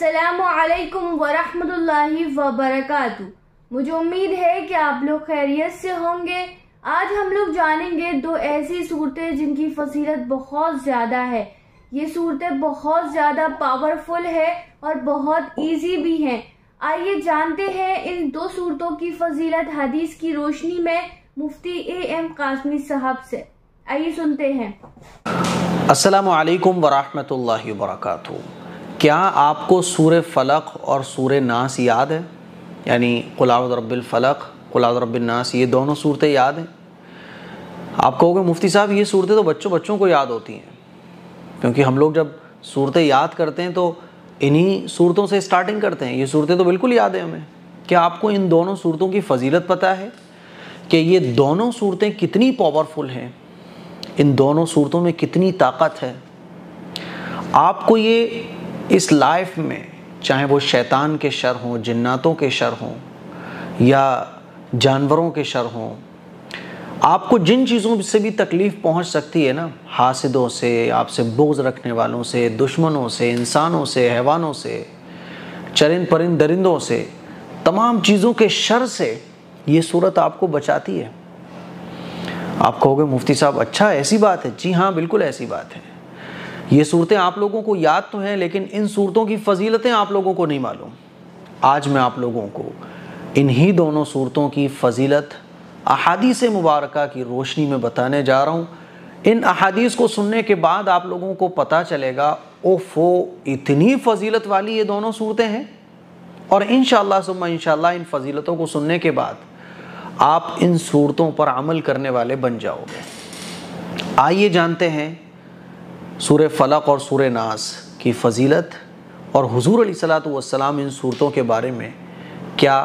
السلام علیکم ورحمۃ اللہ وبرکاتہ۔ مجھے امید ہے کہ آپ لوگ خیریت سے ہوں گے۔ آج ہم لوگ جانیں گے دو ایسی صورتیں جن کی فضیلت بہت زیادہ ہے۔ یہ صورتیں بہت زیادہ پاورفل ہے اور بہت ایزی بھی ہیں۔ آئیے جانتے ہیں ان دو صورتوں کی فضیلت حدیث کی روشنی میں مفتی اے قاسمی صاحب سے۔ آئیے سنتے ہیں۔ السلام علیکم ورحمۃ اللہ وبرکاتہ۔ کیا آپ کو سورہ فلق اور سورہ ناس یاد ہے؟ یعنی قل اعوذ برب الفلق، قل اعوذ برب الناس، یہ دونوں صورتیں یاد ہیں؟ آپ کہو گے مفتی صاحب یہ صورتیں تو بچوں کو یاد ہوتی ہیں، کیونکہ ہم لوگ جب صورتیں یاد کرتے ہیں تو انہی صورتوں سے سٹارٹنگ کرتے ہیں۔ یہ صورتیں تو بالکل یاد ہیں ہمیں۔ کیا آپ کو ان دونوں صورتوں کی فضیلت پتہ ہے کہ یہ دونوں صورتیں کتنی پاورفل ہیں؟ ان دونوں صورتوں میں کتنی طاقت ہے؟ آپ کو یہ اس لائف میں، چاہے وہ شیطان کے شر ہوں، جناتوں کے شر ہوں یا جانوروں کے شر ہوں، آپ کو جن چیزوں سے بھی تکلیف پہنچ سکتی ہے نا، حاسدوں سے، آپ سے بغض رکھنے والوں سے، دشمنوں سے، انسانوں سے، حیوانوں سے، چرند پرند درندوں سے، تمام چیزوں کے شر سے یہ صورت آپ کو بچاتی ہے۔ آپ کہو گے مفتی صاحب اچھا ایسی بات ہے؟ جی ہاں، بالکل ایسی بات ہے۔ یہ صورتیں آپ لوگوں کو یاد تو ہیں، لیکن ان صورتوں کی فضیلتیں آپ لوگوں کو نہیں معلوم۔ آج میں آپ لوگوں کو انہی دونوں صورتوں کی فضیلت احادیث مبارکہ کی روشنی میں بتانے جا رہا ہوں۔ ان احادیث کو سننے کے بعد آپ لوگوں کو پتہ چلے گا اوفو اتنی فضیلت والی یہ دونوں صورتیں ہیں، اور انشاءاللہ ثم انشاءاللہ ان فضیلتوں کو سننے کے بعد آپ ان صورتوں پر عمل کرنے والے بن جاؤ گے۔ آئیے جانتے ہیں سورہ فلق اور سورہ ناس کی فضیلت، اور حضور علیہ الصلوۃ والسلام ان صورتوں کے بارے میں کیا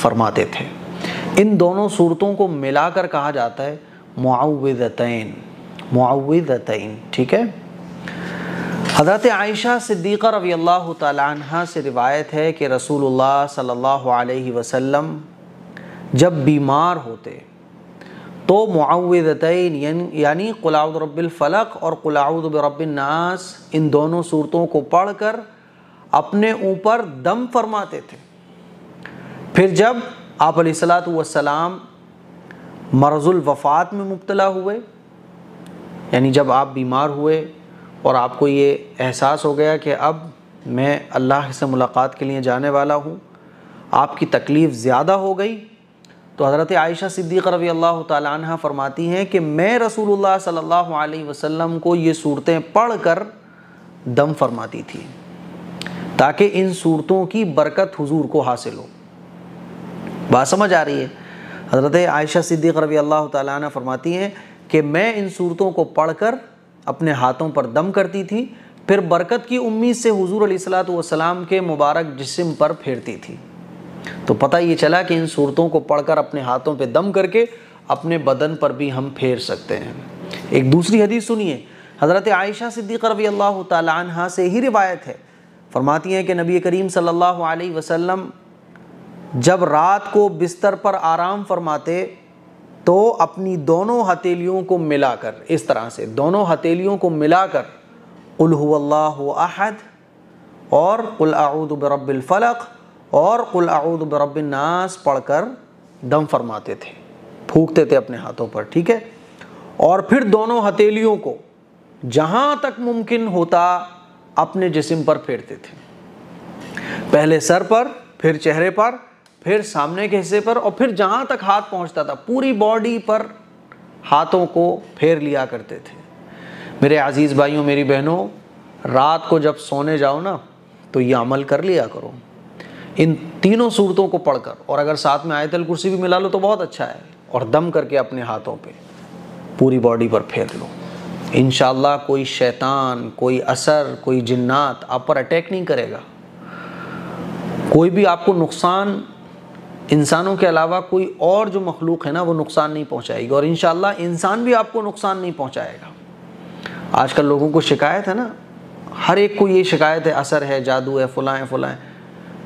فرماتے تھے۔ ان دونوں صورتوں کو ملا کر کہا جاتا ہے معوذتین، معوذتین، ٹھیک ہے۔ حضرت عائشہ صدیقہ رضی اللہ تعالی عنہ سے روایت ہے کہ رسول اللہ صلی اللہ علیہ وسلم جب بیمار ہوتے تو معوذتین یعنی قل اعوذ برب الفلق اور قل اعوذ برب الناس، ان دونوں صورتوں کو پڑھ کر اپنے اوپر دم فرماتے تھے۔ پھر جب آپ علیہ الصلوۃ والسلام مرض الوفات میں مبتلا ہوئے، یعنی جب آپ بیمار ہوئے اور آپ کو یہ احساس ہو گیا کہ اب میں اللہ سے ملاقات کے لیے جانے والا ہوں، آپ کی تکلیف زیادہ ہو گئی، تو حضرت عائشہ صدیقہ رضی اللہ تعالی عنہ فرماتی ہیں کہ میں رسول اللہ صلی اللہ علیہ وسلم کو یہ صورتیں پڑھ کر دم فرماتی تھی تاکہ ان صورتوں کی برکت حضور کو حاصل ہو۔ بات سمجھ آ رہی ہے؟ حضرت عائشہ صدیقہ رضی اللہ تعالی عنہ فرماتی ہیں کہ میں ان صورتوں کو پڑھ کر اپنے ہاتھوں پر دم کرتی تھی، پھر برکت کی امید سے حضور علیہ الصلوۃ والسلام کے مبارک جسم پر پھیرتی تھی۔ تو پتہ یہ چلا کہ ان صورتوں کو پڑھ کر اپنے ہاتھوں پہ دم کر کے اپنے بدن پر بھی ہم پھیر سکتے ہیں۔ ایک دوسری حدیث سنیے، حضرت عائشہ صدیقہ رضی اللہ تعالی عنہ سے ہی روایت ہے، فرماتی ہیں کہ نبی کریم صلی اللہ علیہ وسلم جب رات کو بستر پر آرام فرماتے تو اپنی دونوں ہتھیلیوں کو ملا کر، اس طرح سے دونوں ہتھیلیوں کو ملا کر قل هو اللہ احد اور قل اعوذ برب الفلق اور قل اعوذ برب الناس پڑھ کر دم فرماتے تھے، پھونکتے تھے اپنے ہاتھوں پر، ٹھیک ہے، اور پھر دونوں ہتھیلیوں کو جہاں تک ممکن ہوتا اپنے جسم پر پھیرتے تھے، پہلے سر پر، پھر چہرے پر، پھر سامنے کے حصے پر، اور پھر جہاں تک ہاتھ پہنچتا تھا پوری باڈی پر ہاتھوں کو پھیر لیا کرتے تھے۔ میرے عزیز بھائیوں، میری بہنوں، رات کو جب سونے جاؤ نا تو یہ عمل کر لیا کرو ان تینوں صورتوں کو پڑھ کر، اور اگر ساتھ میں آیت الکرسی بھی ملا لو تو بہت اچھا ہے، اور دم کر کے اپنے ہاتھوں پہ پوری باڈی پر پھیر لو۔ انشاءاللہ کوئی شیطان، کوئی اثر، کوئی جنات آپ پر اٹیک نہیں کرے گا، کوئی بھی آپ کو نقصان، انسانوں کے علاوہ کوئی اور جو مخلوق ہے نا وہ نقصان نہیں پہنچائے گی، اور انشاءاللہ انسان بھی آپ کو نقصان نہیں پہنچائے گا۔ آج کل لوگوں کو شکایت ہے نا، ہر ایک کو یہ شکایت ہے اثر ہے، جادو ہے، فلاں ہے، فلاں ہے،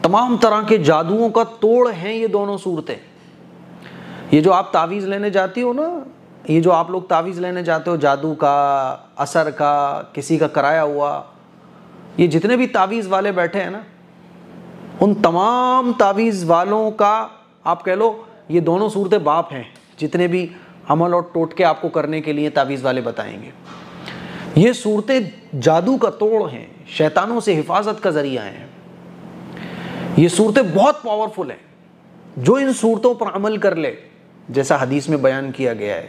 تمام طرح کے جادوؤں کا توڑ ہیں یہ دونوں صورتیں۔ یہ جو آپ تعویذ لینے جاتی ہو نا، یہ جو آپ لوگ تعویذ لینے جاتے ہو جادو کا، اثر کا، کسی کا کرایا ہوا، یہ جتنے بھی تعویذ والے بیٹھے ہیں نا، ان تمام تعویذ والوں کا آپ کہہ لو یہ دونوں صورتیں باپ ہیں، جتنے بھی عمل اور ٹوٹکے آپ کو کرنے کے لیے تعویذ والے بتائیں گے۔ یہ صورتیں جادو کا توڑ ہیں، شیطانوں سے حفاظت کا ذریعہ ہیں۔ یہ صورتیں بہت پاورفل ہیں۔ جو ان صورتوں پر عمل کر لے، جیسا حدیث میں بیان کیا گیا ہے،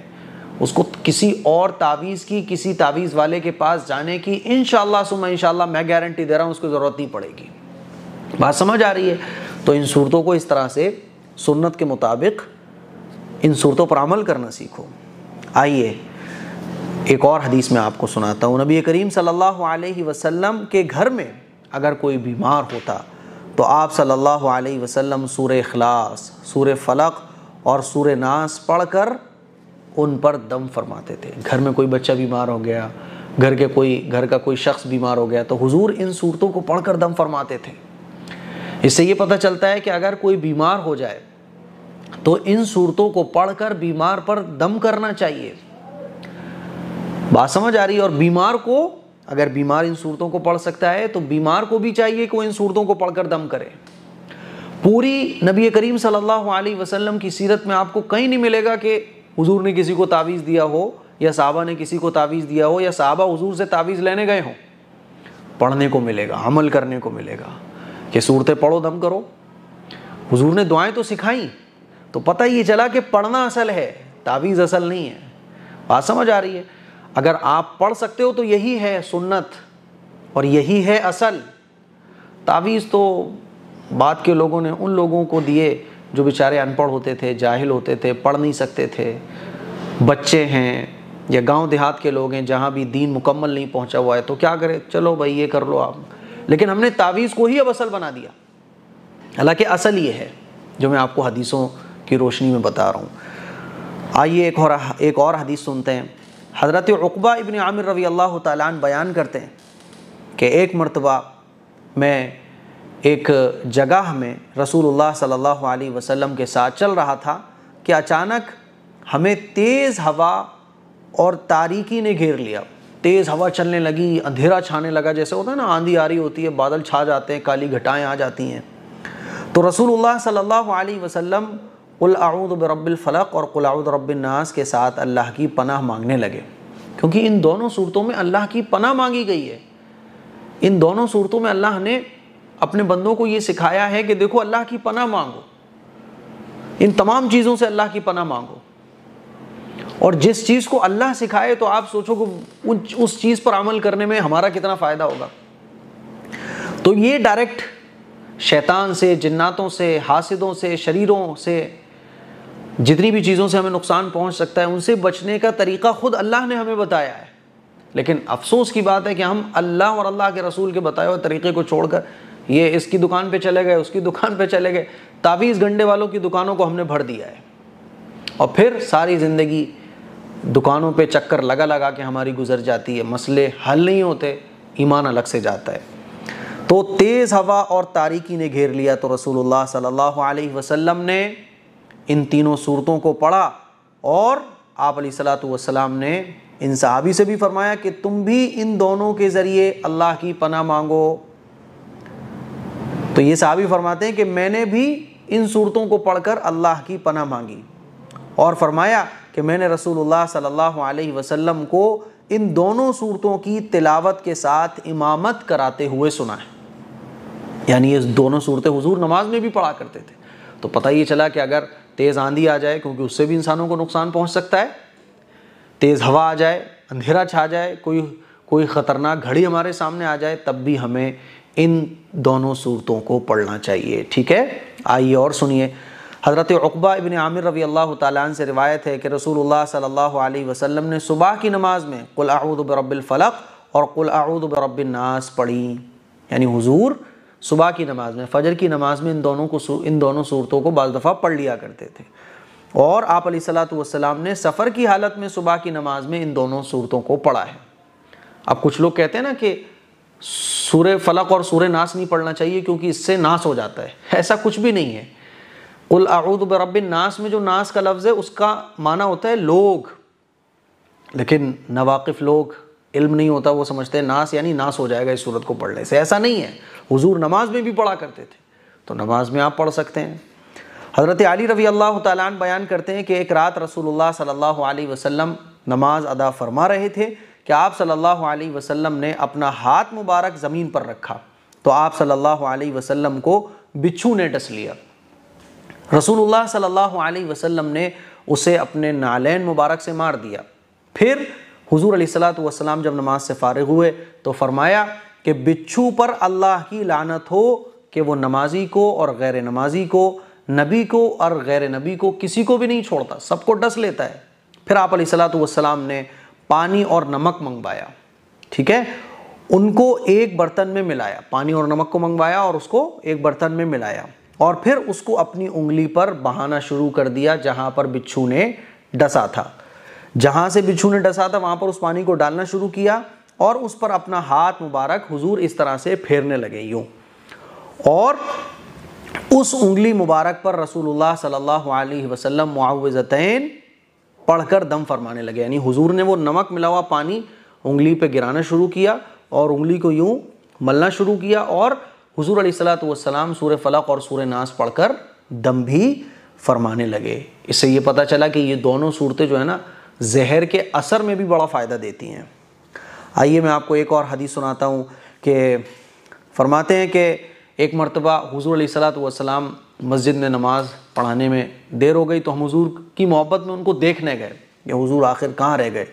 اس کو کسی اور تعویذ کی، کسی تعویذ والے کے پاس جانے کی انشاءاللہ ثم انشاءاللہ میں گارنٹی دے رہا ہوں اس کو ضرورت نہیں پڑے گی۔ بات سمجھ آ رہی ہے؟ تو ان صورتوں کو اس طرح سے سنت کے مطابق ان صورتوں پر عمل کرنا سیکھو۔ آئیے ایک اور حدیث میں آپ کو سناتا ہوں۔ نبی کریم صلی اللہ علیہ وسلم کے گھر میں اگر کوئی بیمار ہوتا تو آپ صلی اللہ علیہ وسلم سورہ اخلاص، سورہ فلق اور سورہ ناس پڑھ کر ان پر دم فرماتے تھے۔ گھر میں کوئی بچہ بیمار ہو گیا، گھر کا کوئی شخص بیمار ہو گیا تو حضور ان صورتوں کو پڑھ کر دم فرماتے تھے۔ اس سے یہ پتہ چلتا ہے کہ اگر کوئی بیمار ہو جائے تو ان صورتوں کو پڑھ کر بیمار پر دم کرنا چاہیے۔ بات سمجھ آ رہی ہے؟ اور بیمار کو، اگر بیمار ان صورتوں کو پڑھ سکتا ہے تو بیمار کو بھی چاہیے کہ وہ ان صورتوں کو پڑھ کر دم کرے۔ پوری نبی کریم صلی اللہ علیہ وسلم کی سیرت میں آپ کو کہیں نہیں ملے گا کہ حضور نے کسی کو تعویذ دیا ہو یا صحابہ نے کسی کو تعویذ دیا ہو یا صحابہ حضور سے تعویذ لینے گئے ہوں۔ پڑھنے کو ملے گا، عمل کرنے کو ملے گا کہ صورتیں پڑھو، دم کرو۔ حضور نے دعائیں تو سکھائیں، تو پتہ یہ چلا کہ پڑھنا اصل ہے، تعویذ اصل نہیں ہے۔ بات سمجھ آ رہی ہے؟ اگر آپ پڑھ سکتے ہو تو یہی ہے سنت اور یہی ہے اصل۔ تعویذ تو بعد کے لوگوں نے ان لوگوں کو دیے جو بیچارے ان پڑھ ہوتے تھے، جاہل ہوتے تھے، پڑھ نہیں سکتے تھے، بچے ہیں یا گاؤں دیہات کے لوگ ہیں جہاں بھی دین مکمل نہیں پہنچا ہوا ہے، تو کیا کرے، چلو بھائی یہ کر لو آپ۔ لیکن ہم نے تعویذ کو ہی اب اصل بنا دیا، حالانکہ اصل یہ ہے جو میں آپ کو حدیثوں کی روشنی میں بتا رہا ہوں۔ آئیے ایک اور حدیث سنتے ہیں۔ حضرت عقبہ ابن عامر رضی اللہ تعالیٰ عنہ بیان کرتے ہیں کہ ایک مرتبہ میں ایک جگہ میں رسول اللہ صلی اللہ علیہ وسلم کے ساتھ چل رہا تھا کہ اچانک ہمیں تیز ہوا اور تاریکی نے گھیر لیا۔ تیز ہوا چلنے لگی، اندھیرا چھانے لگا، جیسے ہوتا ہے نا آندھی آ رہی ہوتی ہے، بادل چھا جاتے ہیں، کالی گھٹائیں آ جاتی ہیں۔ تو رسول اللہ صلی اللہ علیہ وسلم قل اعوذ برب الفلق اور قل اعوذ برب الناس کے ساتھ اللہ کی پناہ مانگنے لگے، کیونکہ ان دونوں صورتوں میں اللہ کی پناہ مانگی گئی ہے۔ ان دونوں صورتوں میں اللہ نے اپنے بندوں کو یہ سکھایا ہے کہ دیکھو اللہ کی پناہ مانگو، ان تمام چیزوں سے اللہ کی پناہ مانگو، اور جس چیز کو اللہ سکھائے تو آپ سوچو کہ اس چیز پر عمل کرنے میں ہمارا کتنا فائدہ ہوگا۔ تو یہ ڈائریکٹ شیطان سے، جناتوں سے، حاسدوں سے، شریروں سے، جتنی بھی چیزوں سے ہمیں نقصان پہنچ سکتا ہے ان سے بچنے کا طریقہ خود اللہ نے ہمیں بتایا ہے۔ لیکن افسوس کی بات ہے کہ ہم اللہ اور اللہ کے رسول کے بتائے ہوئے طریقے کو چھوڑ کر یہ اس کی دکان پہ چلے گئے، اس کی دکان پہ چلے گئے، تعویذ گنڈے والوں کی دکانوں کو ہم نے بھر دیا ہے، اور پھر ساری زندگی دکانوں پہ چکر لگا کے ہماری گزر جاتی ہے، مسئلے حل نہیں ہوتے، ایمان الگ سے جاتا ہے۔ تو تیز ہوا اور تاریکی نے گھیر لیا تو رسول اللہ صلی اللہ علیہ وسلم نے ان تینوں صورتوں کو پڑھا، اور آپ علیہ الصلوۃ والسلام نے ان صحابی سے بھی فرمایا کہ تم بھی ان دونوں کے ذریعے اللہ کی پناہ مانگو۔ تو یہ صحابی فرماتے ہیں کہ میں نے بھی ان صورتوں کو پڑھ کر اللہ کی پناہ مانگی، اور فرمایا کہ میں نے رسول اللہ صلی اللہ علیہ وسلم کو ان دونوں صورتوں کی تلاوت کے ساتھ امامت کراتے ہوئے سنا ہے۔ یعنی یہ دونوں صورتیں حضور نماز میں بھی پڑھا کرتے تھے۔ تو پتہ یہ چلا کہ اگر تیز آندھی آ جائے، کیونکہ اس سے بھی انسانوں کو نقصان پہنچ سکتا ہے، تیز ہوا آ جائے، اندھیرا چھا جائے، کوئی خطرناک گھڑی ہمارے سامنے آ جائے، تب بھی ہمیں ان دونوں صورتوں کو پڑھنا چاہیے۔ ٹھیک ہے، آئیے اور سنیے۔ حضرت عقبہ ابن عامر رضی اللہ تعالیٰ عنہ سے روایت ہے کہ رسول اللہ صلی اللہ علیہ وسلم نے صبح کی نماز میں قل اعوذ برب الفلق اور قل اعوذ برب الناس پڑھی۔ یعنی حضور صبح کی نماز میں، فجر کی نماز میں ان دونوں صورتوں کو بعض دفعہ پڑھ لیا کرتے تھے، اور آپ علیہ الصلوۃ والسلام نے سفر کی حالت میں صبح کی نماز میں ان دونوں صورتوں کو پڑھا ہے۔ اب کچھ لوگ کہتے ہیں نا کہ سورہ فلق اور سورہ ناس نہیں پڑھنا چاہیے کیونکہ اس سے ناس ہو جاتا ہے۔ ایسا کچھ بھی نہیں ہے۔ قل اعوذ برب الناس میں جو ناس کا لفظ ہے اس کا معنی ہوتا ہے لوگ، لیکن ناواقف لوگ، علم نہیں ہوتا، وہ سمجھتے ہیں ناس یعنی ناس ہو جائے گا اس سورت کو پڑھنے سے۔ ایسا نہیں ہے، حضور نماز میں بھی پڑھا کرتے تھے، تو نماز میں آپ پڑھ سکتے ہیں۔ حضرت علی رضی اللہ تعالیٰ عنہ بیان کرتے ہیں کہ ایک رات رسول اللہ صلی اللہ علیہ وسلم نماز ادا فرما رہے تھے کہ آپ صلی اللہ علیہ وسلم نے اپنا ہاتھ مبارک زمین پر رکھا تو آپ صلی اللہ علیہ وسلم کو بچھو نے ڈس لیا۔ رسول اللہ صلی اللہ علیہ وسلم نے اسے اپنے نالین مبارک سے مار دیا۔ پھر حضور علیہ السلام جب نماز سے فارغ ہوئے تو فرمایا کہ بچھو پر اللہ کی لعنت ہو کہ وہ نمازی کو اور غیر نمازی کو، نبی کو اور غیر نبی کو، کسی کو بھی نہیں چھوڑتا، سب کو ڈس لیتا ہے۔ پھر آپ علیہ السلام نے پانی اور نمک منگوایا، ٹھیک ہے، ان کو ایک برتن میں ملایا، پانی اور نمک کو منگوایا اور اس کو ایک برتن میں ملایا، اور پھر اس کو اپنی انگلی پر بہانا شروع کر دیا جہاں پر بچھو نے ڈسا تھا۔ جہاں سے بچھو نے ڈسا تھا وہاں پر اس پانی کو ڈالنا شروع کیا اور اس پر اپنا ہاتھ مبارک حضور اس طرح سے پھیرنے لگے یوں، اور اس انگلی مبارک پر رسول اللہ صلی اللہ علیہ وسلم معوذتین پڑھ کر دم فرمانے لگے، یعنی حضور نے وہ نمک ملا ہوا پانی انگلی پہ گرانا شروع کیا اور انگلی کو یوں ملنا شروع کیا، اور حضور علیہ السلام سورہ فلق اور سورہ ناس پڑھ کر دم بھی فرمانے لگے۔ اس سے یہ پتہ چلا کہ یہ دونوں صورتیں جو ہے نا زہر کے اثر میں بھی بڑا فائدہ دیتی ہیں۔ آئیے میں آپ کو ایک اور حدیث سناتا ہوں کہ فرماتے ہیں کہ ایک مرتبہ حضور علیہ السلام مسجد میں نماز پڑھانے میں دیر ہو گئی تو ہم حضور کی محبت میں ان کو دیکھنے گئے کہ حضور آخر کہاں رہ گئے۔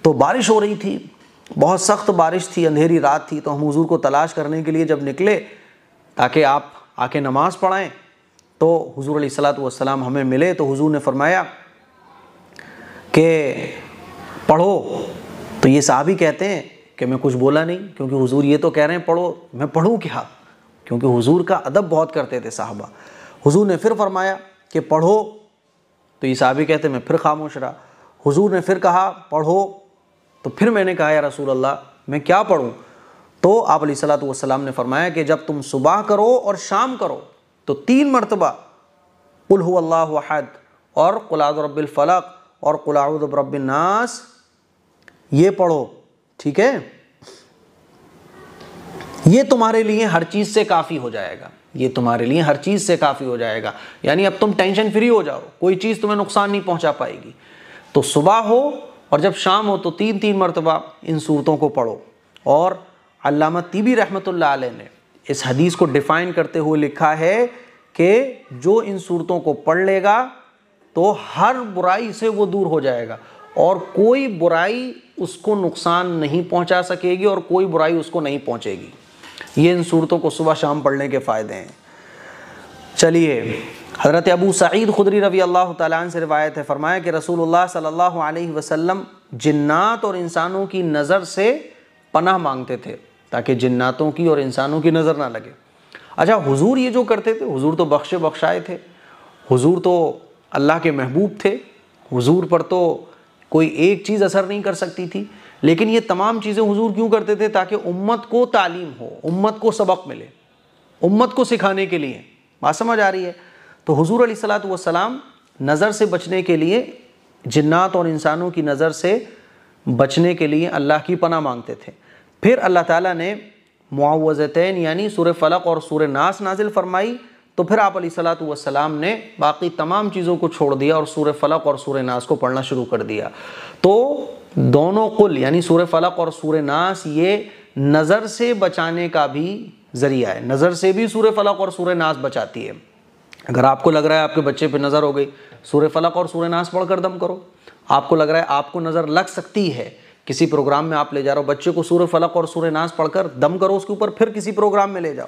تو بارش ہو رہی تھی، بہت سخت بارش تھی، اندھیری رات تھی، تو ہم حضور کو تلاش کرنے کے لیے جب نکلے تاکہ آپ آ کے نماز پڑھائیں تو حضور علیہ السلام ہمیں ملے تو حضور نے فرمایا کہ پڑھو، تو یہ صحابی کہتے ہیں کہ میں کچھ بولا نہیں کیونکہ حضور یہ تو کہہ رہے ہیں پڑھو، میں پڑھوں کیا، کیونکہ حضور کا ادب بہت کرتے تھے صحابہ۔ حضور نے پھر فرمایا کہ پڑھو، تو یہ صحابی کہتے ہیں میں پھر خاموش رہا۔ حضور نے پھر کہا پڑھو، تو پھر میں نے کہا یا رسول اللہ میں کیا پڑھوں؟ تو آپ علیہ السلام نے فرمایا کہ جب تم صبح کرو اور شام کرو تو 3 مرتبہ قل هو اللہ احد اور قل اعوذ برب الفلق اور قل اعوذ برب الناس یہ پڑھو، ٹھیک ہے؟ یہ تمہارے لیے ہر چیز سے کافی ہو جائے گا، یہ تمہارے لیے ہر چیز سے کافی ہو جائے گا، یعنی اب تم ٹینشن فری ہو جاؤ، کوئی چیز تمہیں نقصان نہیں پہنچا پائے گی۔ تو صبح ہو اور جب شام ہو تو 3 مرتبہ ان صورتوں کو پڑھو۔ اور علامہ طیبی رحمۃ اللہ علیہ نے اس حدیث کو ڈیفائن کرتے ہوئے لکھا ہے کہ جو ان صورتوں کو پڑھ لے گا تو ہر برائی سے وہ دور ہو جائے گا اور کوئی برائی اس کو نقصان نہیں پہنچا سکے گی اور کوئی برائی اس کو نہیں پہنچے گی۔ یہ ان صورتوں کو صبح شام پڑھنے کے فائدے ہیں۔ چلیے، حضرت ابو سعید خدری رضی اللہ تعالیٰ عنہ سے روایت ہے، فرمایا کہ رسول اللہ صلی اللہ علیہ وسلم جنات اور انسانوں کی نظر سے پناہ مانگتے تھے تاکہ جناتوں کی اور انسانوں کی نظر نہ لگے۔ اچھا، حضور یہ جو کرتے تھے، حضور تو بخشے بخشائے تھے، حضور تو اللہ کے محبوب تھے، حضور پر تو کوئی ایک چیز اثر نہیں کر سکتی تھی، لیکن یہ تمام چیزیں حضور کیوں کرتے تھے؟ تاکہ امت کو تعلیم ہو، امت کو سبق ملے، امت کو سکھانے کے لیے۔ بات سمجھ آ رہی ہے؟ تو حضور علیہ السلام نظر سے بچنے کے لیے، جنات اور انسانوں کی نظر سے بچنے کے لیے اللہ کی پناہ مانگتے تھے۔ پھر اللہ تعالیٰ نے معوذتین یعنی سورہ فلق اور سورہ ناس نازل فرمائی، تو پھر آپ علیہ السلام نے باقی تمام چیزوں کو چھوڑ دیا اور سورہ فلق اور سورہ ناس کو پڑھنا شروع کر دیا۔ تو دونوں قل یعنی سورہ فلق اور سورہ ناس یہ نظر سے بچانے کا بھی ذریعہ ہے، نظر سے بھی سورہ فلق اور سورہ ناس بچاتی ہے۔ اگر آپ کو لگ رہا ہے آپ کے بچے پہ نظر ہو گئی، سورہ فلق اور سورہ ناس پڑھ کر دم کرو۔ آپ کو لگ رہا ہے آپ کو نظر لگ سکتی ہے، کسی پروگرام میں آپ لے جا رہے ہو بچے کو، سورہ فلق اور سورہ ناس پڑھ کر دم کرو اس کے اوپر، پھر کسی پروگرام میں لے جاؤ۔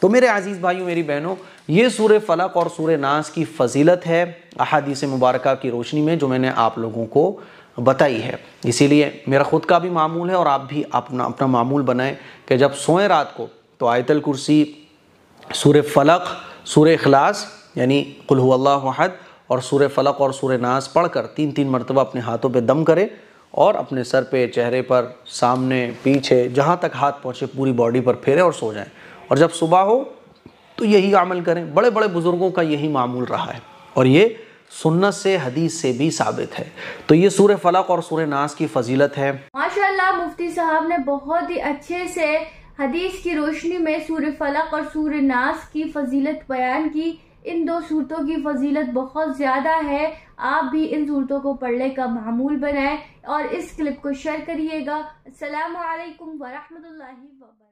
تو میرے عزیز بھائیوں، میری بہنوں، یہ سورہ فلق اور سورہ ناس کی فضیلت ہے احادیث مبارکہ کی روشنی میں جو میں نے آپ لوگوں کو بتائی ہے۔ اسی لیے میرا خود کا بھی معمول ہے اور آپ بھی اپنا معمول بنائیں کہ جب سوئیں رات کو تو آیت الکرسی، سورہ فلق، سورہ اخلاص یعنی قل هو اللہ احد اور سورہ فلق اور سورہ ناس پڑھ کر 3 مرتبہ اپنے ہاتھوں پہ دم کرے اور اپنے سر پہ، چہرے پر، سامنے، پیچھے، جہاں تک ہاتھ پہنچے پوری باڈی پر پھیرے اور سو جائیں۔ اور جب صبح ہو تو یہی عمل کریں۔ بڑے بڑے بزرگوں کا یہی معمول رہا ہے اور یہ سنت سے، حدیث سے بھی ثابت ہے۔ تو یہ سورہ فلق اور سورہ ناس کی فضیلت ہے۔ ماشاءاللہ، مفتی صاحب نے بہت ہی اچھے سے حدیث کی روشنی میں سورہ فلق اور سورہ ناس کی فضیلت بیان کی۔ ان دو صورتوں کی فضیلت بہت زیادہ ہے، آپ بھی ان صورتوں کو پڑھنے کا معمول بنائیں اور اس کلپ کو شیئر کریے گا۔ السلام علیکم ورحمۃ اللہ وبرکاتہ۔